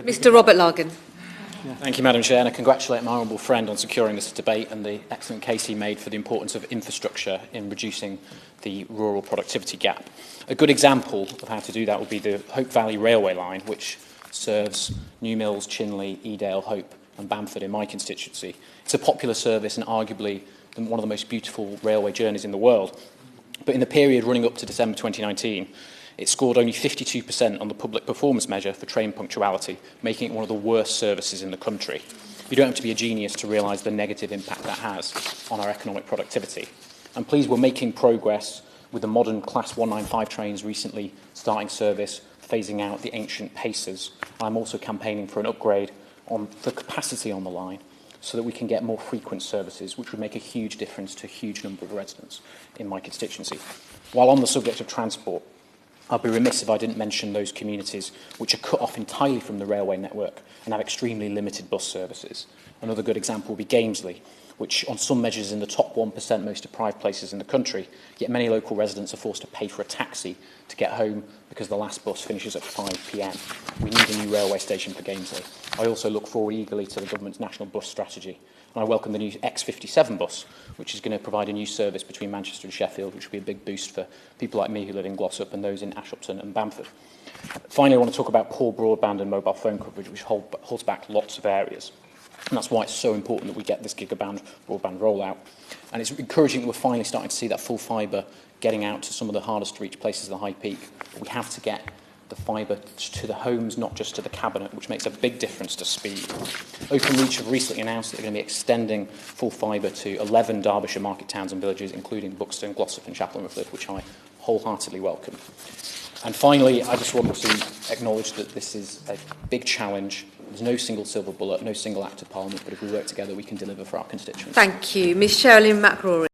Mr Robert Largan. Thank you, Madam Chair, and I congratulate my honourable friend on securing this debate and the excellent case he made for the importance of infrastructure in reducing the rural productivity gap. A good example of how to do that would be the Hope Valley Railway line, which serves New Mills, Chinley, Edale, Hope and Bamford in my constituency. It's a popular service and arguably one of the most beautiful railway journeys in the world. But in the period running up to December 2019, it scored only 52% on the public performance measure for train punctuality, making it one of the worst services in the country. You don't have to be a genius to realise the negative impact that has on our economic productivity. And please, we're making progress with the modern Class 195 trains recently starting service, phasing out the ancient pacers. I'm also campaigning for an upgrade on the capacity on the line so that we can get more frequent services, which would make a huge difference to a huge number of residents in my constituency. While on the subject of transport, I'd be remiss if I didn't mention those communities which are cut off entirely from the railway network and have extremely limited bus services. Another good example would be Gamesley, which on some measures is in the top 1% most deprived places in the country, yet many local residents are forced to pay for a taxi to get home because the last bus finishes at 5 p.m. We need a new railway station for Gamesley. I also look forward eagerly to the government's national bus strategy, and I welcome the new X57 bus, which is going to provide a new service between Manchester and Sheffield, which will be a big boost for people like me who live in Glossop and those in Ashupton and Bamford. Finally, I want to talk about poor broadband and mobile phone coverage, which holds back lots of areas. And that's why it's so important that we get this gigaband broadband rollout. And it's encouraging that we're finally starting to see that full fibre getting out to some of the hardest to reach places of the high peak. But we have to get the fibre to the homes, not just to the cabinet, which makes a big difference to speed. Openreach have recently announced that they're going to be extending full fibre to 11 Derbyshire market towns and villages, including Buxton, Glossop and Chapel Roughliffe, which I wholeheartedly welcome. And finally, I just want to acknowledge that this is a big challenge. There's no single silver bullet, no single act of Parliament, but if we work together, we can deliver for our constituents. Thank you. Ms Sherilyn McRory.